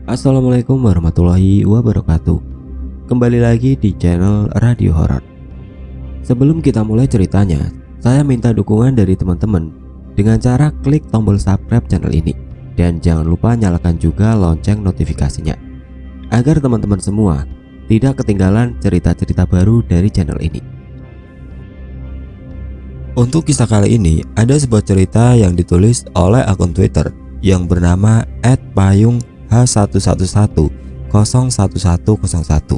Assalamualaikum warahmatullahi wabarakatuh. Kembali lagi di channel Radio Horor. Sebelum kita mulai ceritanya, saya minta dukungan dari teman-teman dengan cara klik tombol subscribe channel ini. Dan jangan lupa nyalakan juga lonceng notifikasinya agar teman-teman semua tidak ketinggalan cerita-cerita baru dari channel ini. Untuk kisah kali ini, ada sebuah cerita yang ditulis oleh akun Twitter yang bernama @payung_h111011101.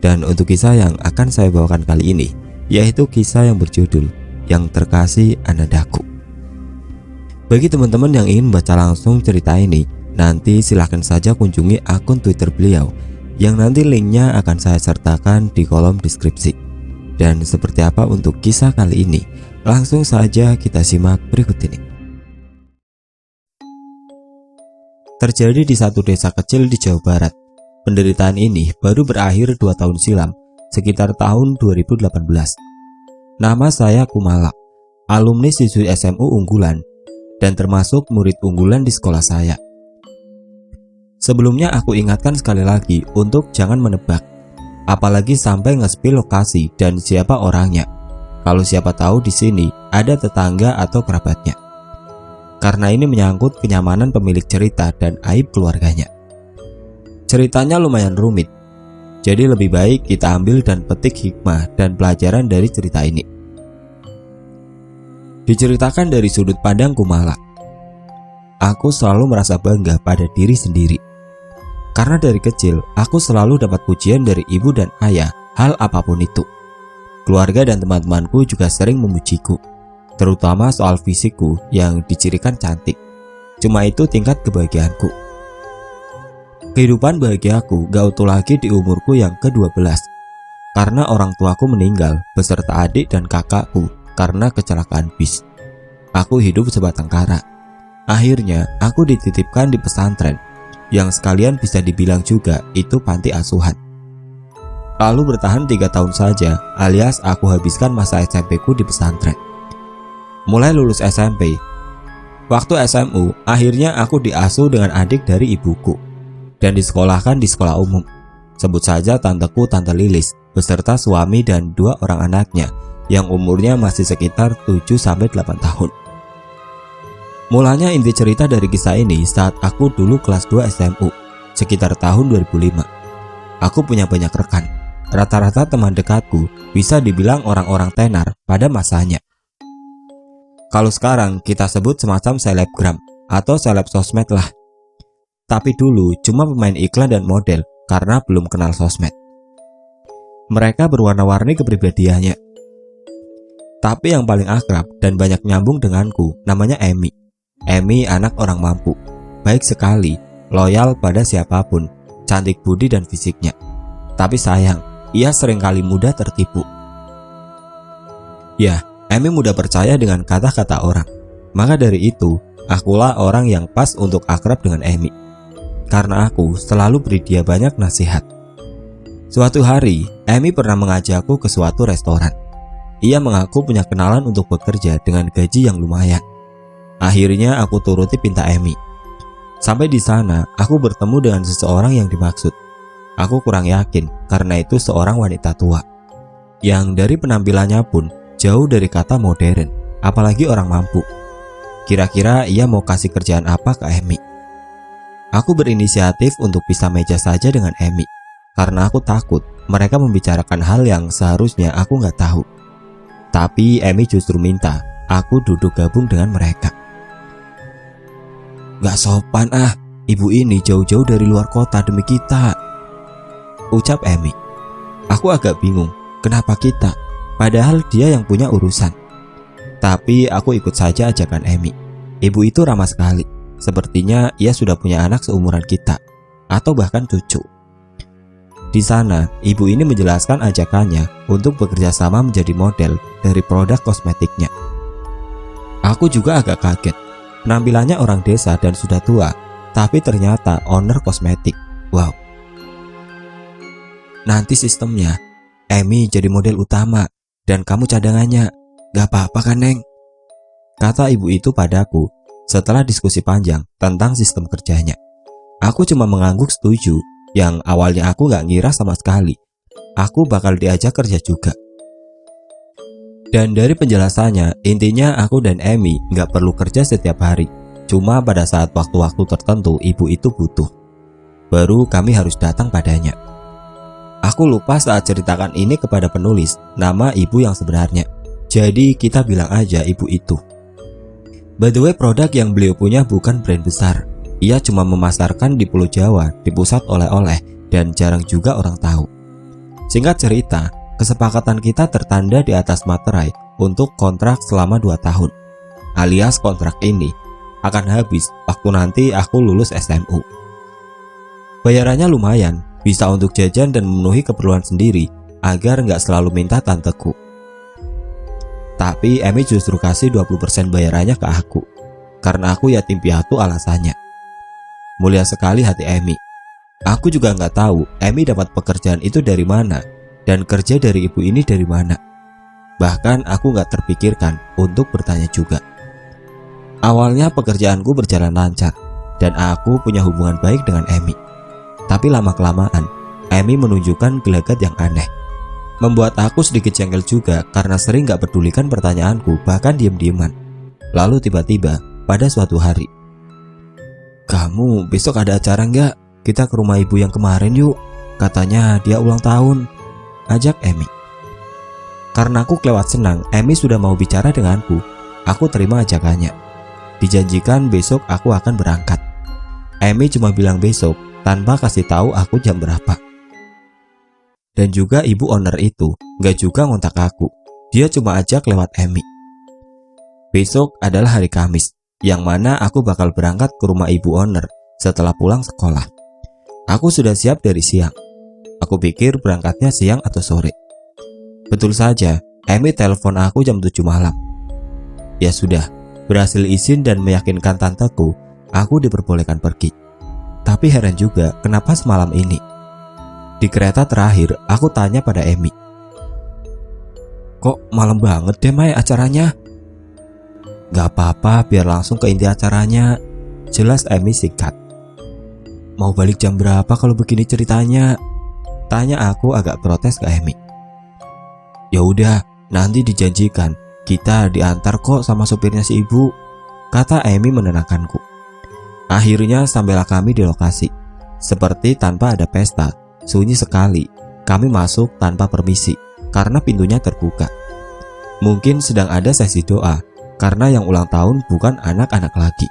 Dan untuk kisah yang akan saya bawakan kali ini, yaitu kisah yang berjudul Yang Terkasih Anandaku. Bagi teman-teman yang ingin membaca langsung cerita ini, nanti silahkan saja kunjungi akun Twitter beliau, yang nanti linknya akan saya sertakan di kolom deskripsi. Dan seperti apa untuk kisah kali ini? Langsung saja kita simak berikut ini. Terjadi di satu desa kecil di Jawa Barat. Penderitaan ini baru berakhir 2 tahun silam, sekitar tahun 2018. Nama saya Kumala, alumni siswi SMU unggulan, dan termasuk murid unggulan di sekolah saya. Sebelumnya aku ingatkan sekali lagi untuk jangan menebak, apalagi sampai nge-spill lokasi dan siapa orangnya. Kalau siapa tahu di sini ada tetangga atau kerabatnya. Karena ini menyangkut kenyamanan pemilik cerita dan aib keluarganya. Ceritanya lumayan rumit, jadi lebih baik kita ambil dan petik hikmah dan pelajaran dari cerita ini. Diceritakan dari sudut pandang Kumala. Aku selalu merasa bangga pada diri sendiri. Karena dari kecil, aku selalu dapat pujian dari ibu dan ayah, hal apapun itu. Keluarga dan teman-temanku juga sering memujiku, terutama soal fisikku yang dicirikan cantik. Cuma itu tingkat kebahagiaanku. Kehidupan bahagiaku gak utuh lagi di umurku yang ke-12, karena orang tuaku meninggal beserta adik dan kakakku karena kecelakaan bis. Aku hidup sebatang kara. Akhirnya, aku dititipkan di pesantren, yang sekalian bisa dibilang juga itu panti asuhan. Lalu bertahan 3 tahun saja, alias aku habiskan masa SMP-ku di pesantren. Mulai lulus SMP, waktu SMU, akhirnya aku diasuh dengan adik dari ibuku dan disekolahkan di sekolah umum. Sebut saja tanteku, Tante Lilis, beserta suami dan 2 orang anaknya yang umurnya masih sekitar 7-8 tahun. Mulanya inti cerita dari kisah ini saat aku dulu kelas 2 SMU, sekitar tahun 2005. Aku punya banyak rekan. Rata-rata teman dekatku bisa dibilang orang-orang tenar pada masanya. Kalau sekarang kita sebut semacam selebgram atau seleb sosmed lah. Tapi dulu cuma pemain iklan dan model karena belum kenal sosmed. Mereka berwarna-warni kepribadiannya. Tapi yang paling akrab dan banyak nyambung denganku namanya Emi. Emi anak orang mampu, baik sekali, loyal pada siapapun, cantik budi dan fisiknya. Tapi sayang, ia seringkali mudah tertipu. Ya, Emi mudah percaya dengan kata-kata orang. Maka dari itu, akulah orang yang pas untuk akrab dengan Emi. Karena aku selalu beri dia banyak nasihat. Suatu hari, Emi pernah mengajakku ke suatu restoran. Ia mengaku punya kenalan untuk bekerja dengan gaji yang lumayan. Akhirnya aku turuti pinta Emi. Sampai di sana, aku bertemu dengan seseorang yang dimaksud. Aku kurang yakin karena itu seorang wanita tua, yang dari penampilannya pun jauh dari kata modern, apalagi orang mampu. Kira-kira ia mau kasih kerjaan apa ke Emi? Aku berinisiatif untuk pisah meja saja dengan Emi, karena aku takut mereka membicarakan hal yang seharusnya aku nggak tahu. Tapi Emi justru minta aku duduk gabung dengan mereka. "Gak sopan ibu ini jauh-jauh dari luar kota demi kita," ucap Emi. Aku agak bingung, kenapa kita? Padahal dia yang punya urusan. Tapi aku ikut saja ajakan Emi. Ibu itu ramah sekali. Sepertinya ia sudah punya anak seumuran kita, atau bahkan cucu. Di sana, ibu ini menjelaskan ajakannya untuk bekerja sama menjadi model dari produk kosmetiknya. Aku juga agak kaget. Penampilannya orang desa dan sudah tua, tapi ternyata owner kosmetik. Wow. "Nanti sistemnya, Emi jadi model utama dan kamu cadangannya. Gak apa-apa kan, Neng?" kata ibu itu padaku setelah diskusi panjang tentang sistem kerjanya. Aku cuma mengangguk setuju, yang awalnya aku gak ngira sama sekali aku bakal diajak kerja juga. Dan dari penjelasannya, intinya aku dan Amy gak perlu kerja setiap hari. Cuma pada saat waktu-waktu tertentu ibu itu butuh, baru kami harus datang padanya. Aku lupa saat ceritakan ini kepada penulis nama ibu yang sebenarnya. Jadi kita bilang aja ibu itu. By the way, produk yang beliau punya bukan brand besar. Ia cuma memasarkan di Pulau Jawa, di pusat oleh-oleh, dan jarang juga orang tahu. Singkat cerita, kesepakatan kita tertanda di atas materai untuk kontrak selama 2 tahun. Alias kontrak ini akan habis waktu nanti aku lulus SMU. Bayarannya lumayan, bisa untuk jajan dan memenuhi keperluan sendiri agar nggak selalu minta tanteku. Tapi Amy justru kasih 20% bayarannya ke aku, karena aku yatim piatu alasannya. Mulia sekali hati Amy. Aku juga nggak tahu Amy dapat pekerjaan itu dari mana dan kerja dari ibu ini dari mana. Bahkan aku nggak terpikirkan untuk bertanya juga. Awalnya pekerjaanku berjalan lancar dan aku punya hubungan baik dengan Amy. Tapi lama-kelamaan Amy menunjukkan gelagat yang aneh, membuat aku sedikit jengkel juga karena sering gak pedulikan pertanyaanku, bahkan diem-dieman. Lalu tiba-tiba pada suatu hari, "Kamu besok ada acara nggak? Kita ke rumah ibu yang kemarin yuk. Katanya dia ulang tahun," ajak Amy. Karena aku kelewat senang Amy sudah mau bicara denganku, aku terima ajakannya. Dijanjikan besok aku akan berangkat. Amy cuma bilang besok tanpa kasih tahu aku jam berapa. Dan juga ibu owner itu gak juga ngontak aku, dia cuma ajak lewat Amy. Besok adalah hari Kamis, yang mana aku bakal berangkat ke rumah ibu owner setelah pulang sekolah. Aku sudah siap dari siang. Aku pikir berangkatnya siang atau sore. Betul saja, Amy telepon aku jam 7 malam. Ya sudah, berhasil izin dan meyakinkan tanteku, aku diperbolehkan pergi. Tapi heran juga kenapa semalam ini. Di kereta terakhir, aku tanya pada Amy, "Kok malam banget deh Mai acaranya?" "Gak apa-apa, biar langsung ke inti acaranya," jelas Amy singkat. "Mau balik jam berapa kalau begini ceritanya?" tanya aku agak protes ke Amy. "Ya udah, nanti dijanjikan kita diantar kok sama sopirnya si ibu," kata Amy menenangkanku. Akhirnya sampailah kami di lokasi. Seperti tanpa ada pesta, sunyi sekali. Kami masuk tanpa permisi karena pintunya terbuka. Mungkin sedang ada sesi doa karena yang ulang tahun bukan anak-anak lagi.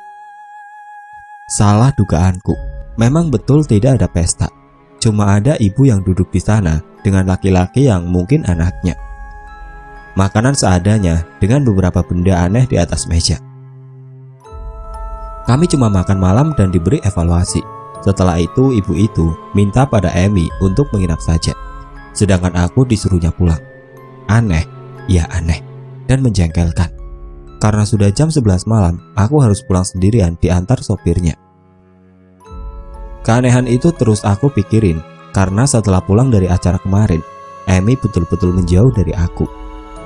Salah dugaanku, memang betul tidak ada pesta. Cuma ada ibu yang duduk di sana dengan laki-laki yang mungkin anaknya. Makanan seadanya dengan beberapa benda aneh di atas meja. Kami cuma makan malam dan diberi evaluasi. Setelah itu ibu itu minta pada Amy untuk menginap saja, sedangkan aku disuruhnya pulang. Aneh, ya aneh, dan menjengkelkan. Karena sudah jam 11 malam, aku harus pulang sendirian diantar sopirnya. Keanehan itu terus aku pikirin, karena setelah pulang dari acara kemarin, Amy betul-betul menjauh dari aku.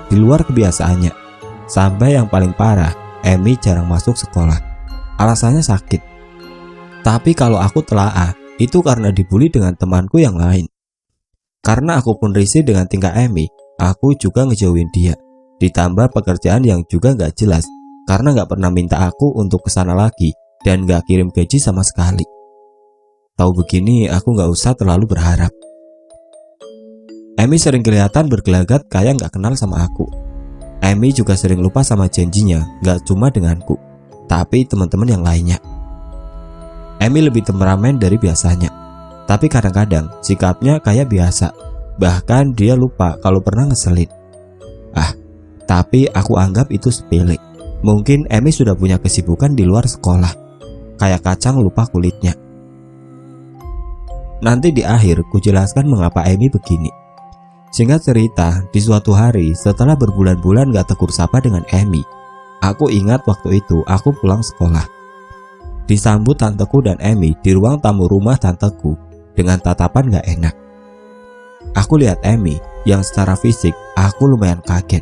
Di luar kebiasaannya, sampai yang paling parah, Amy jarang masuk sekolah. Alasannya sakit. Tapi kalau aku telaah, itu karena dibully dengan temanku yang lain. Karena aku pun risih dengan tingkah Amy, aku juga ngejauhin dia. Ditambah pekerjaan yang juga gak jelas, karena gak pernah minta aku untuk kesana lagi, dan gak kirim gaji sama sekali. Tahu begini, aku gak usah terlalu berharap. Amy sering kelihatan bergelagat kayak gak kenal sama aku. Amy juga sering lupa sama janjinya, gak cuma denganku, tapi teman-teman yang lainnya. Amy lebih temperamen dari biasanya, tapi kadang-kadang sikapnya kayak biasa. Bahkan dia lupa kalau pernah ngeselin. Tapi aku anggap itu sepele. Mungkin Amy sudah punya kesibukan di luar sekolah, kayak kacang lupa kulitnya. Nanti di akhir kujelaskan mengapa Amy begini. Singkat cerita, di suatu hari setelah berbulan-bulan gak tegur sapa dengan Amy, aku ingat waktu itu aku pulang sekolah. Disambut tanteku dan Amy di ruang tamu rumah tanteku dengan tatapan gak enak. Aku lihat Amy yang secara fisik aku lumayan kaget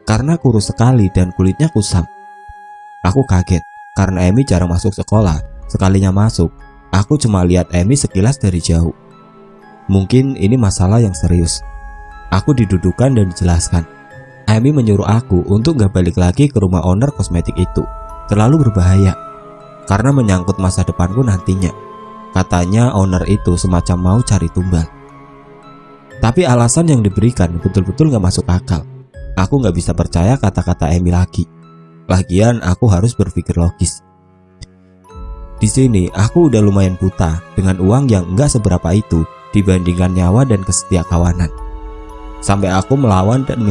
karena kurus sekali dan kulitnya kusam. Aku kaget karena Amy jarang masuk sekolah, sekalinya masuk Aku cuma lihat Emi sekilas dari jauh. Mungkin ini masalah yang serius. Aku didudukan dan dijelaskan. Emi menyuruh aku untuk gak balik lagi ke rumah owner kosmetik itu. Terlalu berbahaya, karena menyangkut masa depanku nantinya. Katanya owner itu semacam mau cari tumbal. Tapi alasan yang diberikan betul-betul gak masuk akal. Aku gak bisa percaya kata-kata Emi lagi. Lagian aku harus berpikir logis. Di sini aku udah lumayan buta dengan uang yang gak seberapa itu dibandingkan nyawa dan kesetiakawanan. Sampai aku melawan dan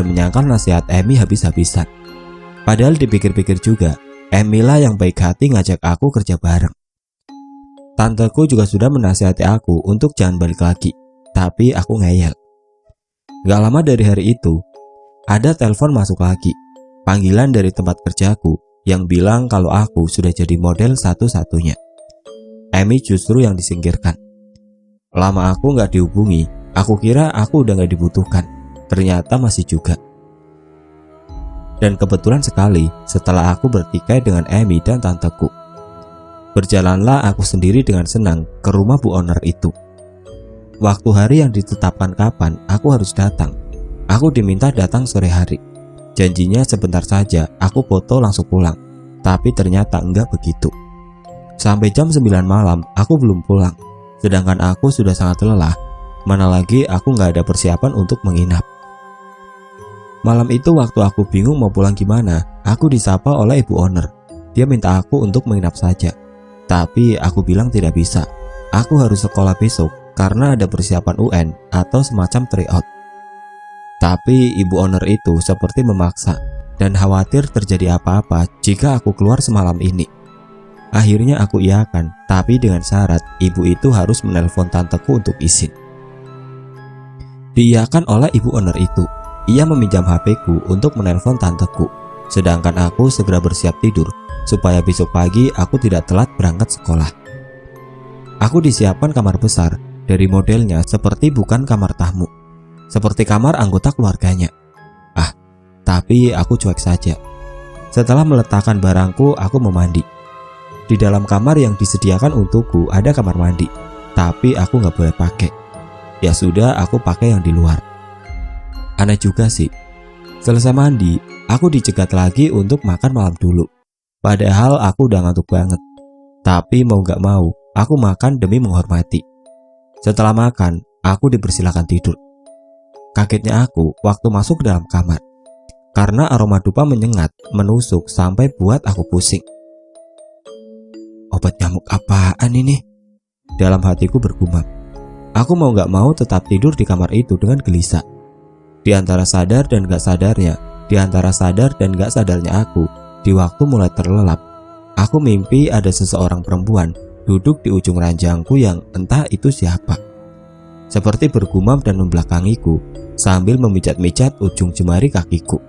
menyangkal nasihat Emi habis-habisan. Padahal dipikir-pikir juga, Emi lah yang baik hati ngajak aku kerja bareng. Tanteku juga sudah menasihati aku untuk jangan balik lagi, tapi aku ngeyel. Gak lama dari hari itu, ada telepon masuk lagi. Panggilan dari tempat kerjaku yang bilang kalau aku sudah jadi model satu-satunya. Emi justru yang disingkirkan. Lama aku gak dihubungi, aku kira aku udah gak dibutuhkan. Ternyata masih juga. Dan kebetulan sekali setelah aku bertikai dengan Emi dan tanteku, berjalanlah aku sendiri dengan senang ke rumah bu owner itu. Waktu hari yang ditetapkan kapan aku harus datang, aku diminta datang sore hari. Janjinya sebentar saja, aku foto langsung pulang. Tapi ternyata enggak begitu. Sampai jam 9 malam aku belum pulang. Sedangkan aku sudah sangat lelah. Mana lagi aku nggak ada persiapan untuk menginap. Malam itu waktu aku bingung mau pulang gimana, aku disapa oleh ibu owner. Dia minta aku untuk menginap saja. Tapi aku bilang tidak bisa. Aku harus sekolah besok karena ada persiapan UN atau semacam tryout. Tapi ibu owner itu seperti memaksa dan khawatir terjadi apa-apa jika aku keluar semalam ini. Akhirnya aku iakan, tapi dengan syarat ibu itu harus menelpon tanteku untuk izin. Diiyakan oleh ibu owner itu. Ia meminjam HP-ku untuk menelpon tanteku. Sedangkan aku segera bersiap tidur supaya besok pagi aku tidak telat berangkat sekolah. Aku disiapkan kamar besar dari modelnya seperti bukan kamar tamu, seperti kamar anggota keluarganya. Tapi aku cuek saja. Setelah meletakkan barangku, aku memandi. Di dalam kamar yang disediakan untukku ada kamar mandi, tapi aku nggak boleh pakai. Ya sudah, aku pakai yang di luar. Aneh juga sih. Selesai mandi, aku dicegat lagi untuk makan malam dulu. Padahal aku udah ngantuk banget. Tapi mau gak mau, aku makan demi menghormati. Setelah makan, aku dipersilakan tidur. Kagetnya aku waktu masuk ke dalam kamar. Karena aroma dupa menyengat, menusuk sampai buat aku pusing. Obat nyamuk apaan ini? Dalam hatiku bergumam. Aku mau gak mau tetap tidur di kamar itu dengan gelisah. Di antara sadar dan gak sadarnya, aku, di waktu mulai terlelap, aku mimpi ada seseorang perempuan duduk di ujung ranjangku yang entah itu siapa. Seperti bergumam dan membelakangiku sambil memijat-mijat ujung jemari kakiku.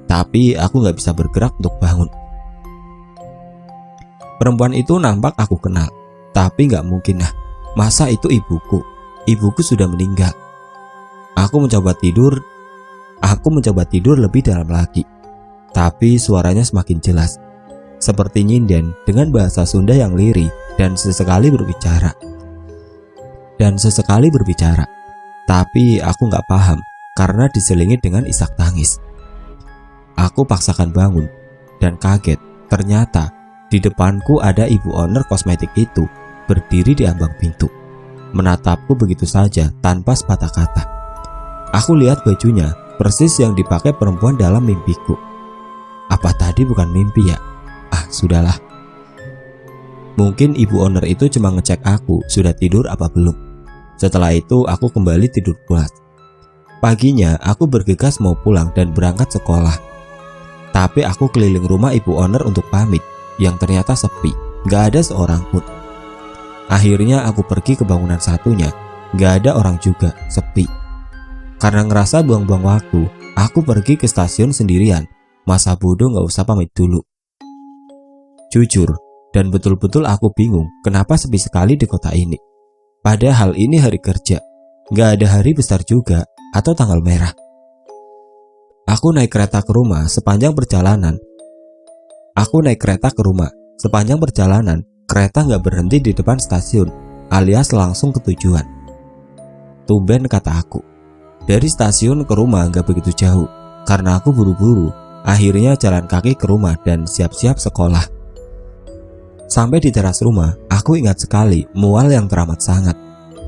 Tapi aku gak bisa bergerak untuk bangun. Perempuan itu nampak aku kenal, tapi gak mungkin lah. Masa itu ibuku? Ibuku sudah meninggal. Aku mencoba tidur lebih dalam lagi. Tapi suaranya semakin jelas, seperti nyinden dengan bahasa Sunda yang lirih dan sesekali berbicara. Tapi aku gak paham karena diselingi dengan isak tangis. Aku paksakan bangun dan kaget. Ternyata di depanku ada ibu owner kosmetik itu berdiri di ambang pintu, menatapku begitu saja tanpa sepatah kata. Aku lihat bajunya persis yang dipakai perempuan dalam mimpiku. Apa tadi bukan mimpi ya? Sudahlah. Mungkin ibu owner itu cuma ngecek aku sudah tidur apa belum. Setelah itu aku kembali tidur pulas. Paginya aku bergegas mau pulang dan berangkat sekolah. Tapi aku keliling rumah ibu owner untuk pamit, yang ternyata sepi, gak ada seorang pun. Akhirnya aku pergi ke bangunan satunya, gak ada orang juga, sepi. Karena ngerasa buang-buang waktu, aku pergi ke stasiun sendirian. Masa bodoh gak usah pamit dulu. Jujur, dan betul-betul aku bingung kenapa sepi sekali di kota ini. Padahal ini hari kerja, gak ada hari besar juga atau tanggal merah. Aku naik kereta ke rumah. Sepanjang perjalanan Aku naik kereta ke rumah. Sepanjang perjalanan, kereta nggak berhenti di depan stasiun, alias langsung ke tujuan. Tumben, kata aku. Dari stasiun ke rumah nggak begitu jauh. Karena aku buru-buru, akhirnya jalan kaki ke rumah dan siap-siap sekolah. Sampai di teras rumah, aku ingat sekali mual yang teramat sangat.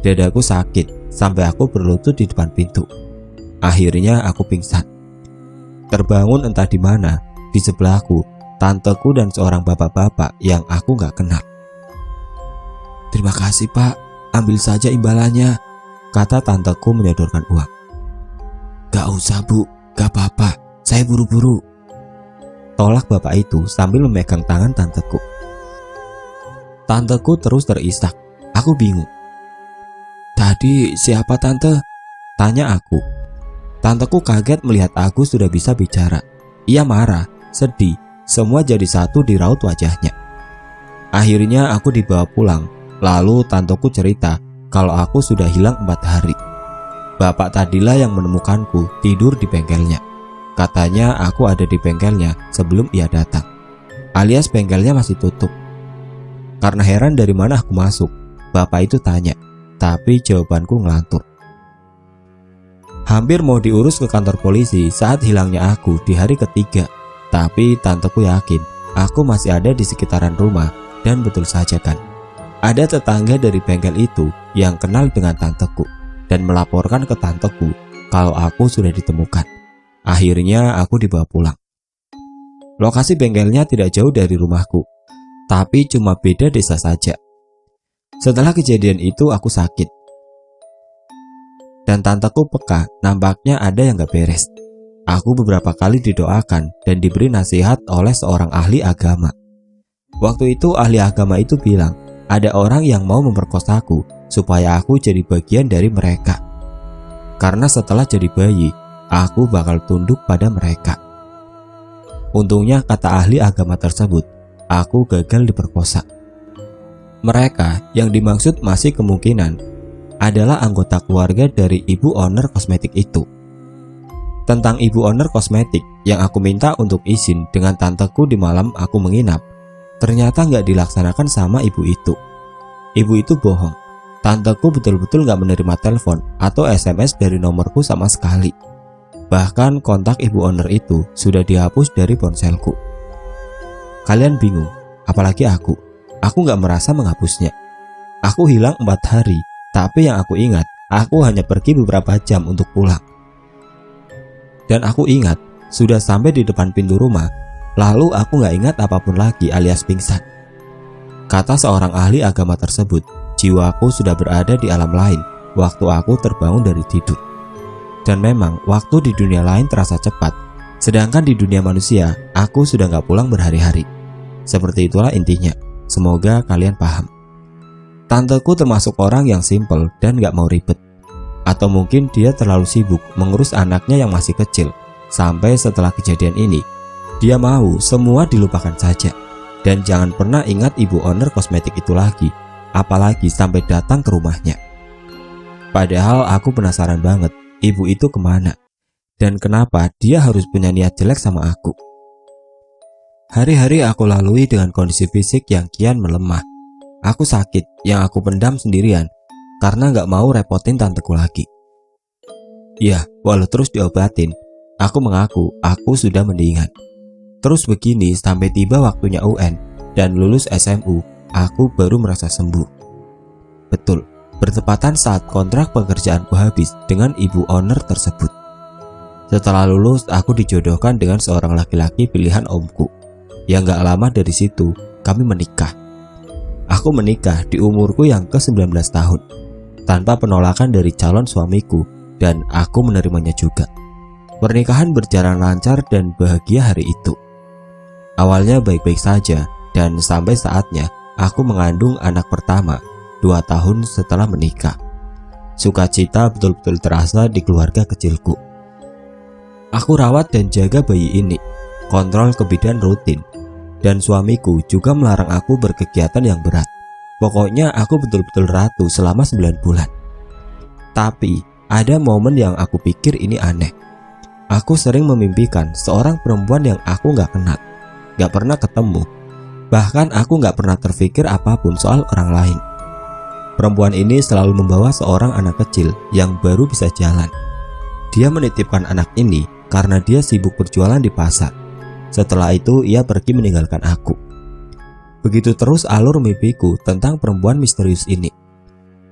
Dadaku sakit sampai aku berlutut di depan pintu. Akhirnya aku pingsan. Terbangun entah di mana, di sebelahku tanteku dan seorang bapak-bapak yang aku gak kenal. "Terima kasih Pak, ambil saja imbalannya," kata tanteku menyodorkan uang. "Gak usah Bu, gak apa-apa, saya buru-buru," tolak bapak itu sambil memegang tangan tanteku. Tanteku terus terisak. Aku bingung. "Tadi siapa tante?" tanya aku. Tanteku kaget melihat aku sudah bisa bicara. Ia marah, sedih, semua jadi satu di raut wajahnya. Akhirnya aku dibawa pulang. Lalu tanteku cerita kalau aku sudah hilang 4 hari. Bapak tadilah yang menemukanku tidur di bengkelnya. Katanya aku ada di bengkelnya sebelum ia datang, alias bengkelnya masih tutup. Karena heran dari mana aku masuk, bapak itu tanya, tapi jawabanku ngelantur. Hampir mau diurus ke kantor polisi saat hilangnya aku di hari ketiga. Tapi tanteku yakin aku masih ada di sekitaran rumah. Dan betul saja kan, ada tetangga dari bengkel itu yang kenal dengan tanteku dan melaporkan ke tanteku kalau aku sudah ditemukan. Akhirnya aku dibawa pulang. Lokasi bengkelnya tidak jauh dari rumahku, tapi cuma beda desa saja. Setelah kejadian itu aku sakit, dan tanteku peka nampaknya ada yang gak beres. Aku beberapa kali didoakan dan diberi nasihat oleh seorang ahli agama. Waktu itu ahli agama itu bilang ada orang yang mau memperkosaku supaya aku jadi bagian dari mereka. Karena setelah jadi bayi, aku bakal tunduk pada mereka. Untungnya kata ahli agama tersebut, aku gagal diperkosa. Mereka yang dimaksud masih kemungkinan adalah anggota keluarga dari ibu owner kosmetik itu. Tentang ibu owner kosmetik yang aku minta untuk izin dengan tanteku di malam aku menginap, ternyata nggak dilaksanakan sama ibu itu. Ibu itu bohong. Tanteku betul-betul nggak menerima telepon atau SMS dari nomorku sama sekali. Bahkan kontak ibu owner itu sudah dihapus dari ponselku. Kalian bingung, apalagi aku. Aku nggak merasa menghapusnya. Aku hilang 4 hari, tapi yang aku ingat, aku hanya pergi beberapa jam untuk pulang. Dan aku ingat, sudah sampai di depan pintu rumah, lalu aku gak ingat apapun lagi alias pingsan. Kata seorang ahli agama tersebut, jiwaku sudah berada di alam lain waktu aku terbangun dari tidur. Dan memang waktu di dunia lain terasa cepat, sedangkan di dunia manusia, aku sudah gak pulang berhari-hari. Seperti itulah intinya, semoga kalian paham. Tanteku termasuk orang yang simple dan gak mau ribet. Atau mungkin dia terlalu sibuk mengurus anaknya yang masih kecil. Sampai setelah kejadian ini, dia mau semua dilupakan saja. Dan jangan pernah ingat ibu owner kosmetik itu lagi, apalagi sampai datang ke rumahnya. Padahal aku penasaran banget, ibu itu kemana? Dan kenapa dia harus punya niat jelek sama aku? Hari-hari aku lalui dengan kondisi fisik yang kian melemah. Aku sakit yang aku pendam sendirian karena gak mau repotin tanteku lagi. Ya, walau terus diobatin, aku mengaku aku sudah mendingan. Terus begini sampai tiba waktunya UN dan lulus SMU, aku baru merasa sembuh. Betul, bertepatan saat kontrak pekerjaanku habis dengan ibu owner tersebut. Setelah lulus, aku dijodohkan dengan seorang laki-laki pilihan omku. Yang gak lama dari situ, kami menikah. Aku menikah di umurku yang ke-19 tahun. Tanpa penolakan dari calon suamiku, dan aku menerimanya juga. Pernikahan berjalan lancar dan bahagia hari itu. Awalnya baik-baik saja, dan sampai saatnya aku mengandung anak pertama 2 tahun setelah menikah. Sukacita betul-betul terasa di keluarga kecilku. Aku rawat dan jaga bayi ini, kontrol kebidan rutin, dan suamiku juga melarang aku berkegiatan yang berat. Pokoknya aku betul-betul ratu selama 9 bulan. Tapi ada momen yang aku pikir ini aneh. Aku sering memimpikan seorang perempuan yang aku gak kenal. gak pernah ketemu. Bahkan aku gak pernah terpikir apapun soal orang lain. Perempuan ini selalu membawa seorang anak kecil yang baru bisa jalan. Dia menitipkan anak ini karena dia sibuk berjualan di pasar. Setelah itu ia pergi meninggalkan aku. Begitu terus alur mimpiku tentang perempuan misterius ini.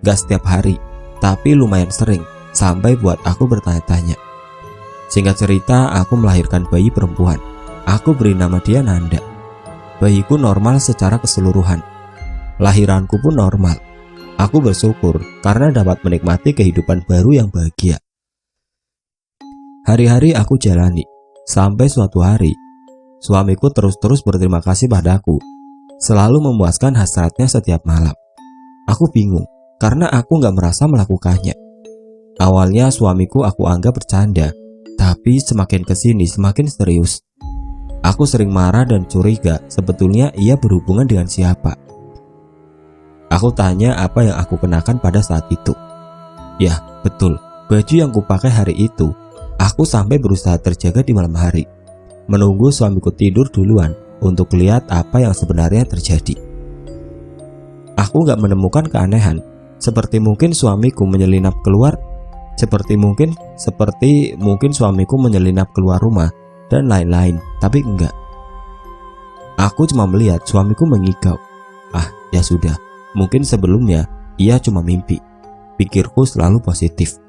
Gak setiap hari, tapi lumayan sering, sampai buat aku bertanya-tanya. Singkat cerita, aku melahirkan bayi perempuan. Aku beri nama dia Nanda. Bayiku normal secara keseluruhan. Lahiranku pun normal. Aku bersyukur karena dapat menikmati kehidupan baru yang bahagia. Hari-hari aku jalani, sampai suatu hari, suamiku terus-terus berterima kasih padaku, selalu memuaskan hasratnya setiap malam. Aku bingung, karena aku gak merasa melakukannya. Awalnya suamiku aku anggap bercanda, tapi semakin kesini semakin serius. Aku sering marah dan curiga sebetulnya ia berhubungan dengan siapa. Aku tanya apa yang aku kenakan pada saat itu. Ya, betul, baju yang kupakai hari itu. Aku sampai berusaha terjaga di malam hari, menunggu suamiku tidur duluan untuk lihat apa yang sebenarnya terjadi. Aku gak menemukan keanehan, seperti mungkin suamiku menyelinap keluar rumah dan lain-lain, tapi enggak. Aku cuma melihat suamiku mengigau. Ah, ya sudah, mungkin sebelumnya ia cuma mimpi. Pikirku selalu positif.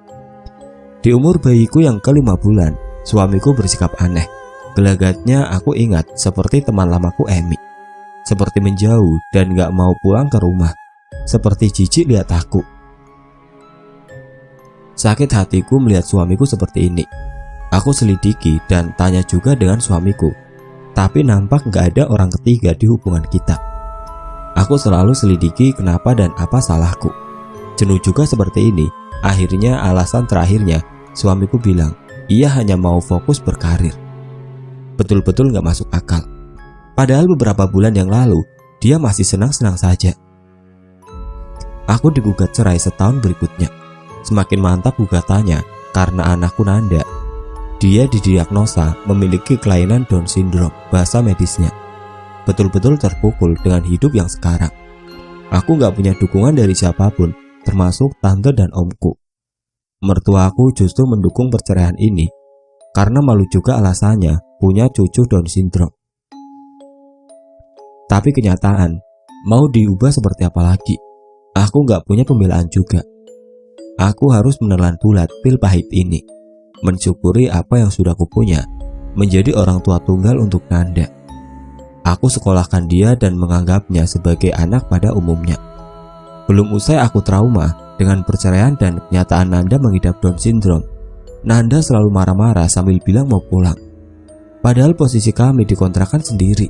Di umur bayiku yang ke-5 bulan, suamiku bersikap aneh. Gelagatnya aku ingat seperti teman lamaku Emi. Seperti menjauh dan gak mau pulang ke rumah. Seperti jijik lihat aku. Sakit hatiku melihat suamiku seperti ini. Aku selidiki dan tanya juga dengan suamiku. Tapi nampak gak ada orang ketiga di hubungan kita. Aku selalu selidiki kenapa dan apa salahku. Jenuh juga seperti ini. Akhirnya alasan terakhirnya, suamiku bilang, ia hanya mau fokus berkarir. Betul-betul gak masuk akal. Padahal beberapa bulan yang lalu, dia masih senang-senang saja. Aku digugat cerai setahun berikutnya. Semakin mantap gugatannya karena anakku Nanda. Dia didiagnosa memiliki kelainan Down syndrome, bahasa medisnya. Betul-betul terpukul dengan hidup yang sekarang. Aku gak punya dukungan dari siapapun, termasuk tante dan omku. Mertuaku justru mendukung perceraian ini karena malu juga alasannya punya cucu Down syndrome. Tapi kenyataan, mau diubah seperti apa lagi? Aku gak punya pembelaan juga. Aku harus menelan bulat pil pahit ini, mensyukuri apa yang sudah kupunya, menjadi orang tua tunggal untuk Nanda. Aku sekolahkan dia dan menganggapnya sebagai anak pada umumnya. Belum usai aku trauma dengan perceraian dan kenyataan Nanda mengidap Down syndrome. Nanda selalu marah-marah sambil bilang mau pulang. Padahal posisi kami dikontrakan sendiri.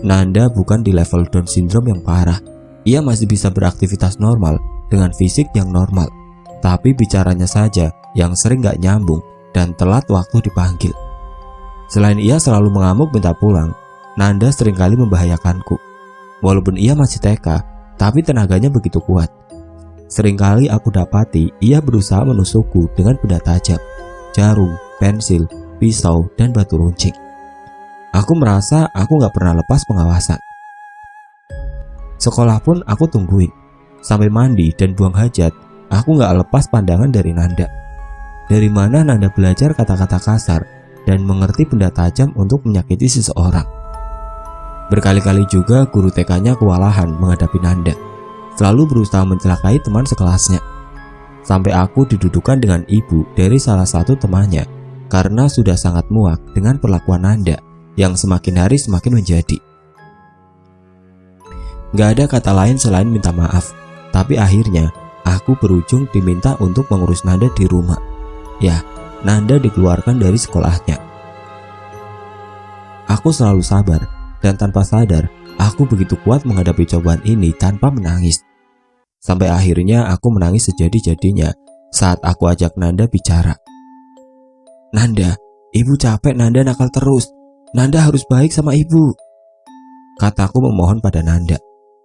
Nanda bukan di level Down syndrome yang parah. Ia masih bisa beraktivitas normal dengan fisik yang normal. Tapi bicaranya saja yang sering gak nyambung dan telat waktu dipanggil. Selain ia selalu mengamuk minta pulang, Nanda seringkali membahayakanku. Walaupun ia masih TK, tapi tenaganya begitu kuat. Seringkali aku dapati ia berusaha menusukku dengan benda tajam, jarum, pensil, pisau, dan batu runcing. Aku merasa aku gak pernah lepas pengawasan. Sekolah pun aku tungguin. Sampai mandi dan buang hajat, aku gak lepas pandangan dari Nanda. Dari mana Nanda belajar kata-kata kasar dan mengerti benda tajam untuk menyakiti seseorang. Berkali-kali juga guru TK-nya kewalahan menghadapi Nanda, selalu berusaha mencelakai teman sekelasnya. Sampai aku didudukan dengan ibu dari salah satu temannya karena sudah sangat muak dengan perlakuan Nanda yang semakin hari semakin menjadi. Gak ada kata lain selain minta maaf, tapi akhirnya aku berujung diminta untuk mengurus Nanda di rumah. Ya, Nanda dikeluarkan dari sekolahnya. Aku selalu sabar, dan tanpa sadar, aku begitu kuat menghadapi cobaan ini tanpa menangis. Sampai akhirnya aku menangis sejadi-jadinya saat aku ajak Nanda bicara. Nanda, ibu capek Nanda nakal terus. Nanda harus baik sama ibu, kataku memohon pada Nanda.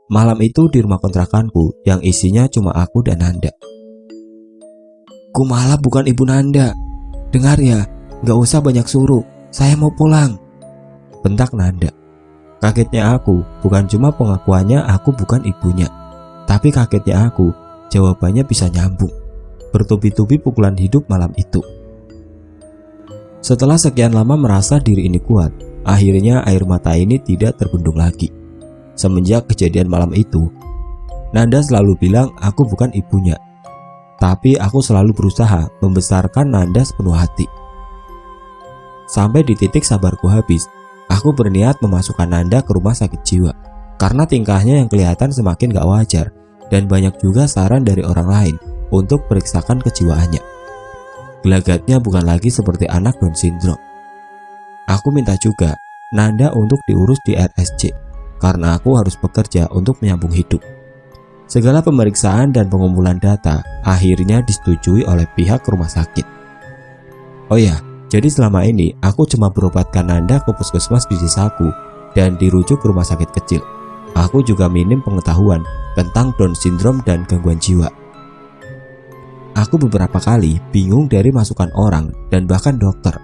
Malam itu di rumah kontrakanku yang isinya cuma aku dan Nanda. Ku malah bukan ibu Nanda. Dengar ya, gak usah banyak suruh. Saya mau pulang. bentak Nanda. Kagetnya aku, bukan cuma pengakuannya aku bukan ibunya, tapi kagetnya aku, jawabannya bisa nyambung. Bertubi-tubi pukulan hidup malam itu. Setelah sekian lama merasa diri ini kuat, akhirnya air mata ini tidak terbendung lagi. Semenjak kejadian malam itu, Nanda selalu bilang aku bukan ibunya, tapi aku selalu berusaha membesarkan Nanda sepenuh hati. Sampai di titik sabarku habis, aku berniat memasukkan Nanda ke rumah sakit jiwa karena tingkahnya yang kelihatan semakin gak wajar dan banyak juga saran dari orang lain untuk periksakan kejiwaannya. Gelagatnya bukan lagi seperti anak Down syndrome. Aku minta juga Nanda untuk diurus di RSJ karena aku harus bekerja untuk menyambung hidup. Segala pemeriksaan dan pengumpulan data akhirnya disetujui oleh pihak rumah sakit. Oh ya, jadi selama ini aku cuma berobatkan Nanda ke puskesmas di desaku dan dirujuk ke rumah sakit kecil. Aku juga minim pengetahuan tentang Down syndrome dan gangguan jiwa. Aku beberapa kali bingung dari masukan orang dan bahkan dokter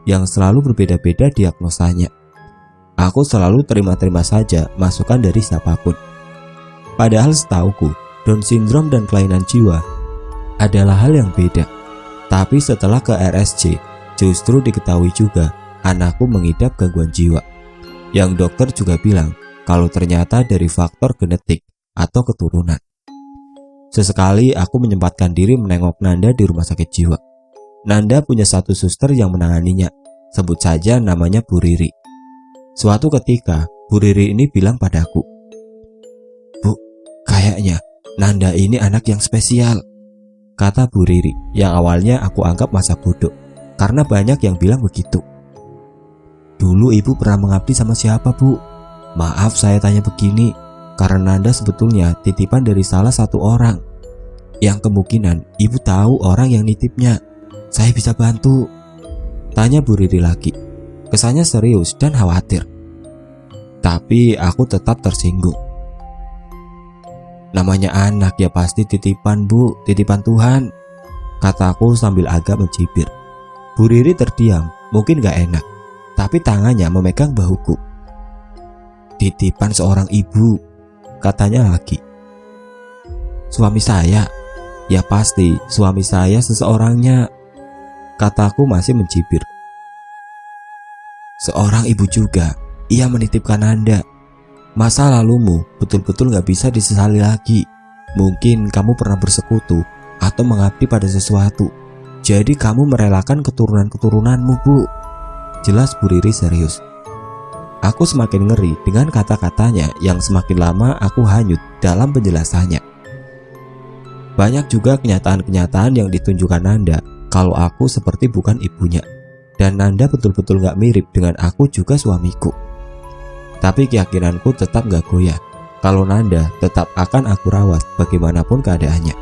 yang selalu berbeda-beda diagnosanya. Aku selalu terima-terima saja masukan dari siapapun. Padahal setauku, Down syndrome dan kelainan jiwa adalah hal yang beda. Tapi setelah ke RSJ, justru diketahui juga anakku mengidap gangguan jiwa. Yang dokter juga bilang kalau ternyata dari faktor genetik atau keturunan. Sesekali aku menyempatkan diri menengok Nanda di rumah sakit jiwa. Nanda punya satu suster yang menanganinya, sebut saja namanya Bu Riri. Suatu ketika, Bu Riri ini bilang padaku, "Bu, kayaknya Nanda ini anak yang spesial," kata Bu Riri yang awalnya aku anggap masa bodoh karena banyak yang bilang begitu. "Dulu ibu pernah mengabdi sama siapa, Bu? Maaf saya tanya begini, karena Nanda sebetulnya titipan dari salah satu orang yang kemungkinan ibu tahu orang yang nitipnya. Saya bisa bantu?" Tanya Bu Riri lagi. Kesannya serius dan khawatir. Tapi aku tetap tersinggung. "Namanya anak ya pasti titipan, Bu, titipan Tuhan," kataku sambil agak mencibir. Bu Riri terdiam, mungkin gak enak, tapi tangannya memegang bahuku. "Titipan seorang ibu," katanya lagi. "Suami saya?" "Ya pasti, suami saya seseorangnya," kataku masih mencibir. "Seorang ibu juga, ia menitipkan Anda. Masa lalumu betul-betul gak bisa disesali lagi. Mungkin kamu pernah bersekutu atau mengabdi pada sesuatu. Jadi kamu merelakan keturunan-keturunanmu, Bu," jelas Bu Riri serius. Aku semakin ngeri dengan kata-katanya yang semakin lama aku hanyut dalam penjelasannya. Banyak juga kenyataan-kenyataan yang ditunjukkan Nanda kalau aku seperti bukan ibunya. Dan Nanda betul-betul gak mirip dengan aku juga suamiku. Tapi keyakinanku tetap gak goyah kalau Nanda tetap akan aku rawat bagaimanapun keadaannya.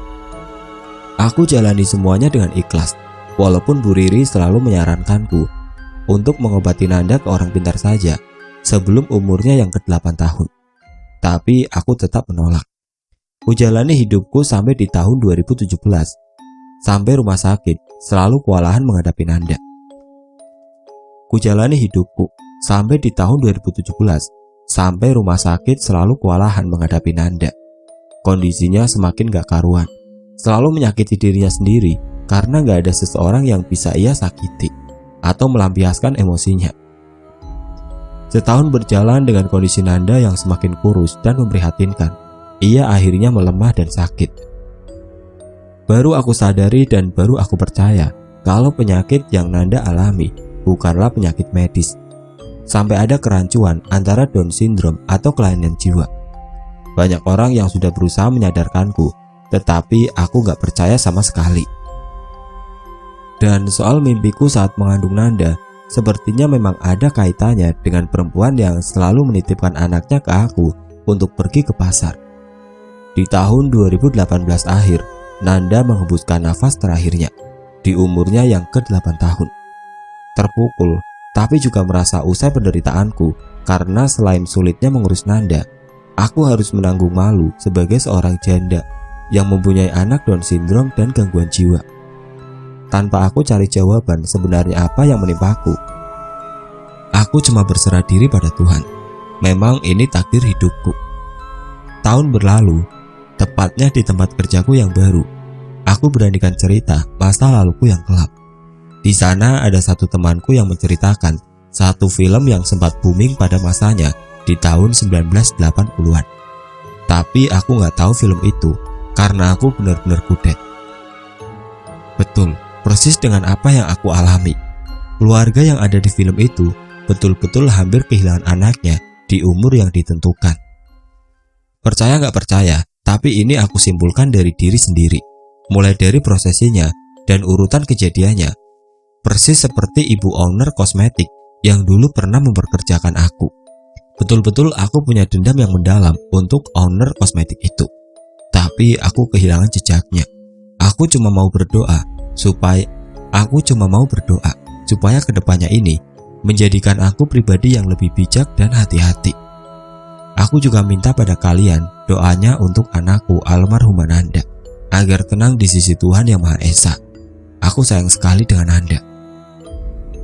Aku jalani semuanya dengan ikhlas, walaupun Bu Riri selalu menyarankanku untuk mengobati Nanda ke orang pintar saja sebelum umurnya yang ke-8 tahun. Tapi aku tetap menolak. Kujalani hidupku sampai di tahun 2017. Sampai rumah sakit selalu kewalahan menghadapi Nanda. Kujalani hidupku sampai di tahun 2017. Sampai rumah sakit selalu kewalahan menghadapi Nanda. Kondisinya semakin gak karuan. Selalu menyakiti dirinya sendiri karena gak ada seseorang yang bisa ia sakiti atau melampiaskan emosinya. Setahun berjalan dengan kondisi Nanda yang semakin kurus dan memprihatinkan, ia akhirnya melemah dan sakit. Baru aku sadari dan baru aku percaya kalau penyakit yang Nanda alami bukanlah penyakit medis. Sampai ada kerancuan antara Down syndrome atau kelainan jiwa. Banyak orang yang sudah berusaha menyadarkanku, tetapi aku gak percaya sama sekali. Dan soal mimpiku saat mengandung Nanda, sepertinya memang ada kaitannya dengan perempuan yang selalu menitipkan anaknya ke aku untuk pergi ke pasar. Di tahun 2018 akhir, Nanda menghembuskan nafas terakhirnya di umurnya yang ke-8 tahun. Terpukul, tapi juga merasa usai penderitaanku karena selain sulitnya mengurus Nanda, aku harus menanggung malu sebagai seorang janda yang mempunyai anak Down syndrome dan gangguan jiwa. Tanpa aku cari jawaban sebenarnya apa yang menimpaku, Aku cuma berserah diri pada Tuhan. Memang ini takdir hidupku. Tahun berlalu, tepatnya di tempat kerjaku yang baru. Aku beranikan cerita masa laluku yang gelap. Di sana ada satu temanku yang menceritakan satu film yang sempat booming pada masanya di tahun 1980-an. Tapi aku nggak tahu film itu karena aku benar-benar kudet. Betul, persis dengan apa yang aku alami. Keluarga yang ada di film itu betul-betul hampir kehilangan anaknya di umur yang ditentukan. Percaya nggak percaya, tapi ini aku simpulkan dari diri sendiri. Mulai dari prosesinya dan urutan kejadiannya. Persis seperti ibu owner kosmetik yang dulu pernah memperkerjakan aku. Betul-betul aku punya dendam yang mendalam untuk owner kosmetik itu. Tapi aku kehilangan jejaknya. Aku cuma mau berdoa supaya kedepannya ini menjadikan aku pribadi yang lebih bijak dan hati-hati. Aku juga minta pada kalian doanya untuk anakku almarhum Ananda agar tenang di sisi Tuhan Yang Maha Esa. Aku sayang sekali dengan Anda.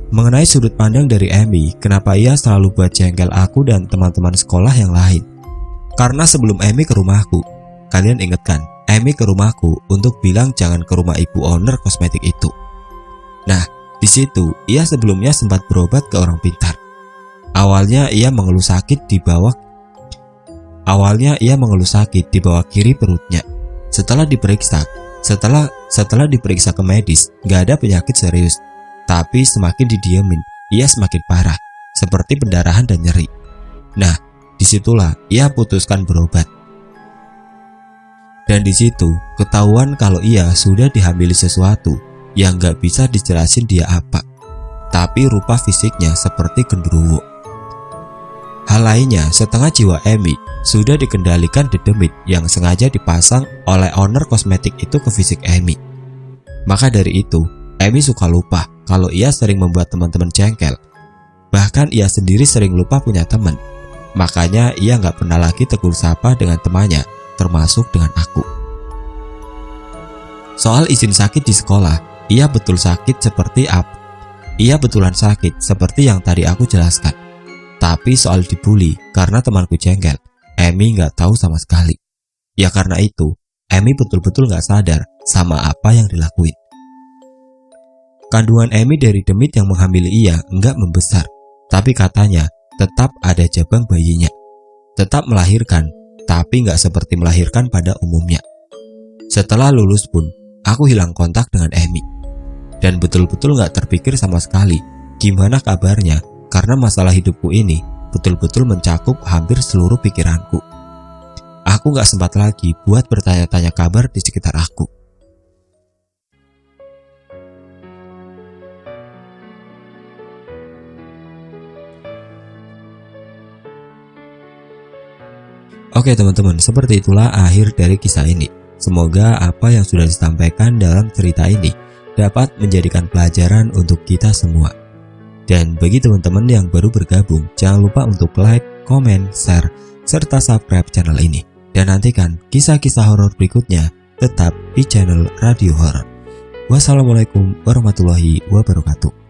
Mengenai sudut pandang dari Amy, kenapa ia selalu buat jengkel aku dan teman-teman sekolah yang lain? Karena sebelum Amy ke rumahku, kalian ingat kan, Amy ke rumahku untuk bilang jangan ke rumah ibu owner kosmetik itu. Nah, di situ ia sebelumnya sempat berobat ke orang pintar. Awalnya ia mengeluh sakit di bawah kiri perutnya. Setelah diperiksa ke medis, gak ada penyakit serius. Tapi semakin didiemin, ia semakin parah, seperti pendarahan dan nyeri. Nah, disitulah ia putuskan berobat. Dan di situ ketahuan kalau ia sudah dihamili sesuatu yang gak bisa dijelasin dia apa. Tapi rupa fisiknya seperti genderuwo. Hal lainnya, setengah jiwa Amy sudah dikendalikan dedemit yang sengaja dipasang oleh owner kosmetik itu ke fisik Amy. Maka dari itu, Amy suka lupa kalau ia sering membuat teman-teman jengkel. Bahkan ia sendiri sering lupa punya teman. Makanya ia gak pernah lagi tegur sapa dengan temannya, termasuk dengan aku. Soal izin sakit di sekolah, ia betulan sakit seperti yang tadi aku jelaskan. Tapi soal dibully karena temanku jengkel, Amy gak tahu sama sekali. Ya karena itu, Amy betul-betul gak sadar sama apa yang dilakuin. Kandungan Amy dari demit yang menghamili ia enggak membesar, tapi katanya tetap ada jabang bayinya. Tetap melahirkan, tapi enggak seperti melahirkan pada umumnya. Setelah lulus pun, aku hilang kontak dengan Amy. Dan betul-betul enggak terpikir sama sekali gimana kabarnya, karena masalah hidupku ini betul-betul mencakup hampir seluruh pikiranku. Aku enggak sempat lagi buat bertanya-tanya kabar di sekitar aku. Oke teman-teman, seperti itulah akhir dari kisah ini. Semoga apa yang sudah disampaikan dalam cerita ini dapat menjadikan pelajaran untuk kita semua. Dan bagi teman-teman yang baru bergabung, jangan lupa untuk like, komen, share, serta subscribe channel ini. Dan nantikan kisah-kisah horor berikutnya tetap di channel Radio Horor. Wassalamualaikum warahmatullahi wabarakatuh.